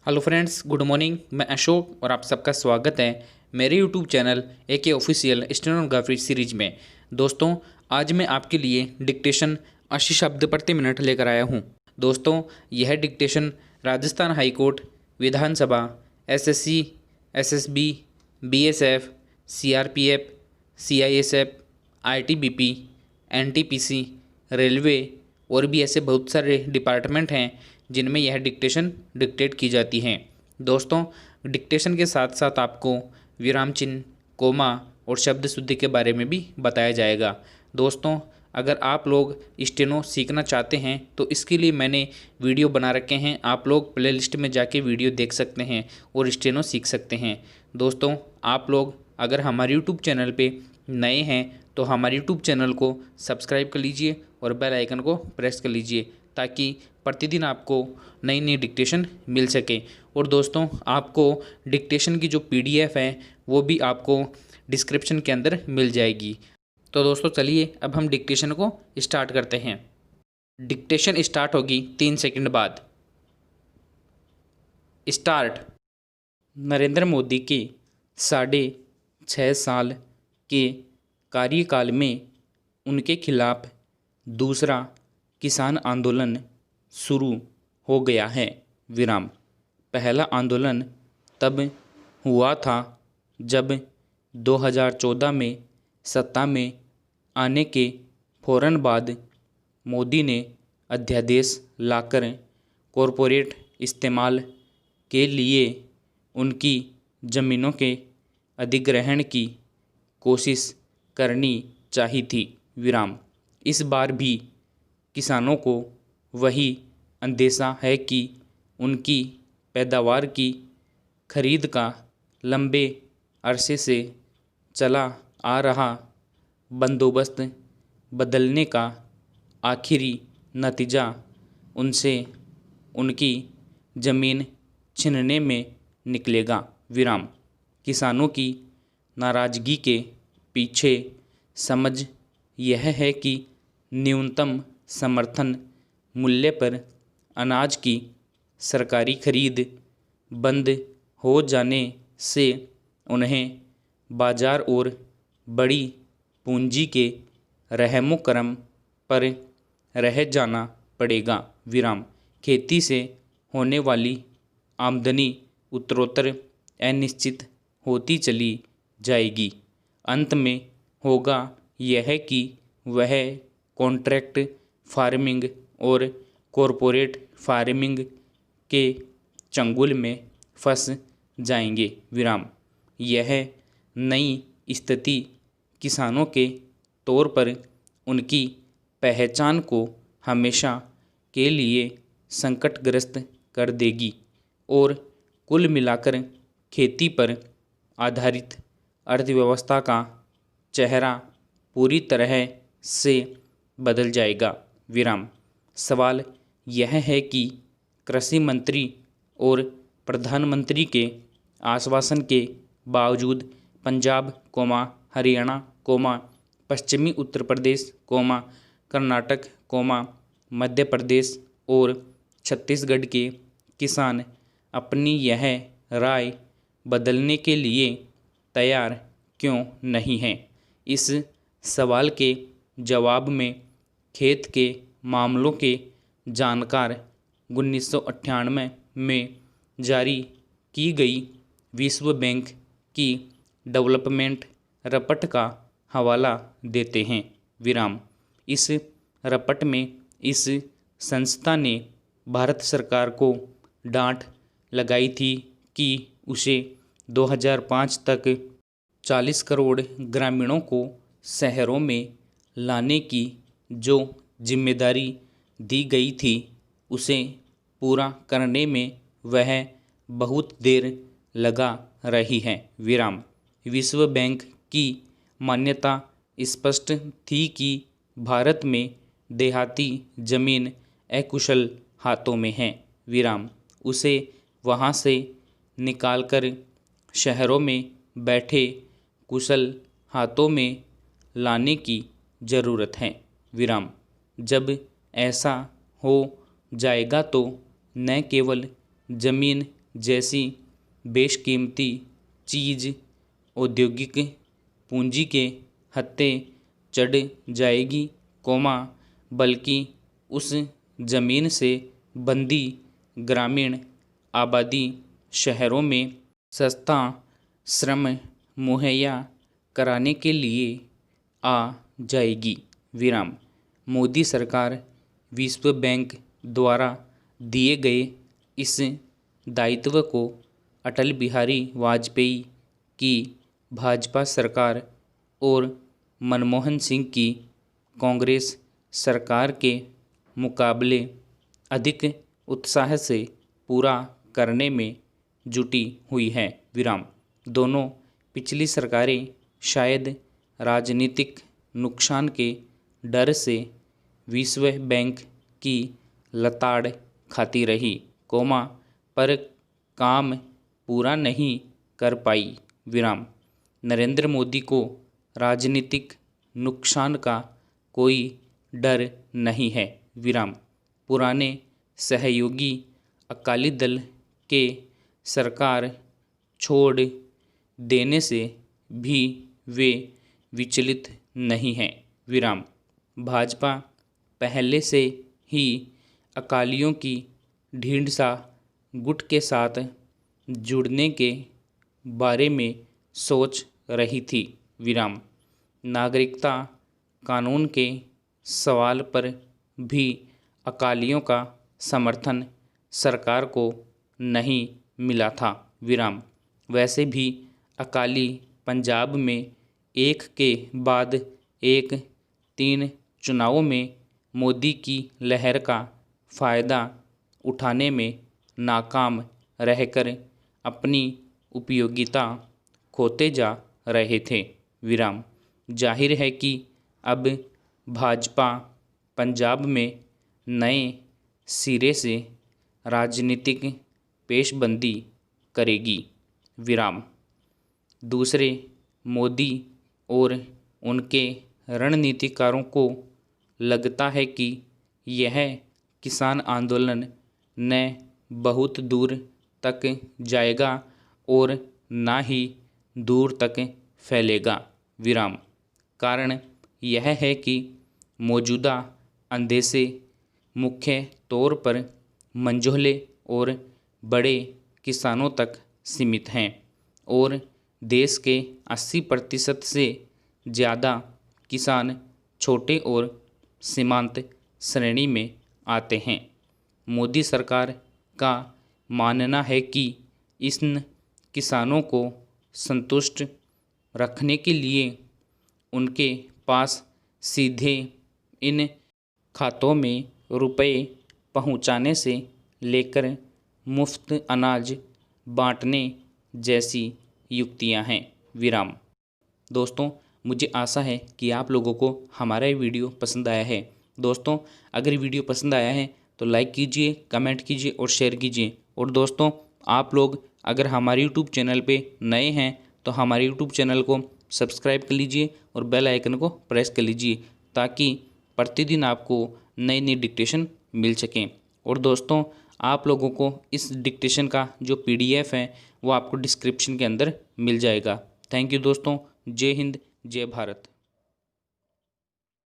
Hello friends, good morning. मैं अशोक और आप सबका स्वागत है मेरे YouTube channel AK official stenography series में। दोस्तों, आज मैं आपके लिए डिक्टेशन 80 शब्द प्रति मिनट लेकर आया हूं। दोस्तों, यह डिक्टेशन राजस्थान हाई कोर्ट, विधानसभा, SSC, SSB, BSF, CRPF, CISF, ITBP, NTPC, railway और भी ऐसे बहुत सारे डिपार्टमेंट हैं जिनमें यह डिक्टेशन डिक्टेट की जाती हैं। दोस्तों, डिक्टेशन के साथ साथ आपको विराम चिन्ह, कोमा और शब्द शुद्धि के बारे में भी बताया जाएगा। दोस्तों, अगर आप लोग स्टेनो सीखना चाहते हैं तो इसके लिए मैंने वीडियो बना रखे हैं। आप लोग प्लेलिस्ट में जाके वीडियो देख सकते हैं और स्टेनो सीख सकते हैं। दोस्तों, आप लोग अगर हमारे यूट्यूब चैनल पे नए हैं तो हमारे यूट्यूब चैनल को सब्सक्राइब कर लीजिए और बेल आइकन को प्रेस कर लीजिए ताकि प्रतिदिन आपको नई नई डिक्टेशन मिल सके। और दोस्तों, आपको डिक्टेशन की जो PDF है वो भी आपको डिस्क्रिप्शन के अंदर मिल जाएगी। तो दोस्तों, चलिए अब हम डिक्टेशन को स्टार्ट करते हैं। डिक्टेशन स्टार्ट होगी 3 सेकंड बाद। स्टार्ट। नरेंद्र मोदी के 6.5 साल के कार्यकाल में उनके खिलाफ दूसरा किसान आंदोलन शुरू हो गया है। विराम। पहला आंदोलन तब हुआ था जब 2014 में सत्ता में आने के फौरन बाद मोदी ने अध्यादेश लाकर कॉरपोरेट इस्तेमाल के लिए उनकी ज़मीनों के अधिग्रहण की कोशिश करनी चाहिए थी। विराम। इस बार भी किसानों को वही अंदेशा है कि उनकी पैदावार की खरीद का लंबे अरसे से चला आ रहा बंदोबस्त बदलने का आखिरी नतीजा उनसे उनकी ज़मीन छीनने में निकलेगा। विराम। किसानों की नाराज़गी के पीछे समझ यह है कि न्यूनतम समर्थन मूल्य पर अनाज की सरकारी खरीद बंद हो जाने से उन्हें बाजार और बड़ी पूंजी के रहमो करम पर रह जाना पड़ेगा। विराम। खेती से होने वाली आमदनी उत्तरोत्तर अनिश्चित होती चली जाएगी। अंत में होगा यह कि वह कॉन्ट्रैक्ट फार्मिंग और कॉरपोरेट फार्मिंग के चंगुल में फंस जाएंगे। विराम। यह नई स्थिति किसानों के तौर पर उनकी पहचान को हमेशा के लिए संकटग्रस्त कर देगी और कुल मिलाकर खेती पर आधारित अर्थव्यवस्था का चेहरा पूरी तरह से बदल जाएगा। विराम। सवाल यह है कि कृषि मंत्री और प्रधानमंत्री के आश्वासन के बावजूद पंजाब, हरियाणा, पश्चिमी उत्तर प्रदेश, कर्नाटक, मध्य प्रदेश और छत्तीसगढ़ के किसान अपनी यह राय बदलने के लिए तैयार क्यों नहीं हैं? इस सवाल के जवाब में खेत के मामलों के जानकार 1998 में जारी की गई विश्व बैंक की डेवलपमेंट रिपोर्ट का हवाला देते हैं। विराम। इस रिपोर्ट में इस संस्था ने भारत सरकार को डांट लगाई थी कि उसे 2005 तक 40 करोड़ ग्रामीणों को शहरों में लाने की जो जिम्मेदारी दी गई थी उसे पूरा करने में वह बहुत देर लगा रही है। विराम। विश्व बैंक की मान्यता स्पष्ट थी कि भारत में देहाती जमीन अकुशल हाथों में है। विराम। उसे वहाँ से निकालकर शहरों में बैठे कुशल हाथों में लाने की ज़रूरत है। विराम। जब ऐसा हो जाएगा तो न केवल ज़मीन जैसी बेशकीमती चीज़ औद्योगिक पूंजी के हत्थे चढ़ जाएगी, बल्कि उस ज़मीन से बंधी ग्रामीण आबादी शहरों में सस्ता श्रम मुहैया कराने के लिए आ जाएगी। मोदी सरकार विश्व बैंक द्वारा दिए गए इस दायित्व को अटल बिहारी वाजपेयी की भाजपा सरकार और मनमोहन सिंह की कांग्रेस सरकार के मुकाबले अधिक उत्साह से पूरा करने में जुटी हुई है। दोनों पिछली सरकारें शायद राजनीतिक नुकसान के डर से विश्व बैंक की लताड़ खाती रही, पर काम पूरा नहीं कर पाई। नरेंद्र मोदी को राजनीतिक नुकसान का कोई डर नहीं है। पुराने सहयोगी अकाली दल के सरकार छोड़ देने से भी वे विचलित नहीं हैं। भाजपा पहले से ही अकालियों की ढींढसा गुट के साथ जुड़ने के बारे में सोच रही थी। नागरिकता कानून के सवाल पर भी अकालियों का समर्थन सरकार को नहीं मिला था। वैसे भी अकाली पंजाब में एक के बाद एक 3 चुनावों में मोदी की लहर का फ़ायदा उठाने में नाकाम रहकर अपनी उपयोगिता खोते जा रहे थे। जाहिर है कि अब भाजपा पंजाब में नए सिरे से राजनीतिक पेशबंदी करेगी। दूसरे, मोदी और उनके रणनीतिकारों को लगता है कि यह किसान आंदोलन न बहुत दूर तक जाएगा और ना ही दूर तक फैलेगा। कारण यह है कि मौजूदा अंदेशे मुख्य तौर पर मंझोले और बड़े किसानों तक सीमित हैं और देश के 80% से ज़्यादा किसान छोटे और सीमांत श्रेणी में आते हैं। मोदी सरकार का मानना है कि इन किसानों को संतुष्ट रखने के लिए उनके पास सीधे इन खातों में रुपए पहुंचाने से लेकर मुफ्त अनाज बांटने जैसी युक्तियां हैं। दोस्तों, मुझे आशा है कि आप लोगों को हमारा ये वीडियो पसंद आया है। दोस्तों, अगर वीडियो पसंद आया है तो लाइक कीजिए, कमेंट कीजिए और शेयर कीजिए। और दोस्तों, आप लोग अगर हमारे यूट्यूब चैनल पे नए हैं तो हमारे यूट्यूब चैनल को सब्सक्राइब कर लीजिए और बेल आइकन को प्रेस कर लीजिए ताकि प्रतिदिन आपको नई नई डिक्टेशन मिल सकें। और दोस्तों, आप लोगों को इस डिक्टेशन का जो PDF है वो आपको डिस्क्रिप्शन के अंदर मिल जाएगा। थैंक यू दोस्तों। जय हिंद, जय भारत।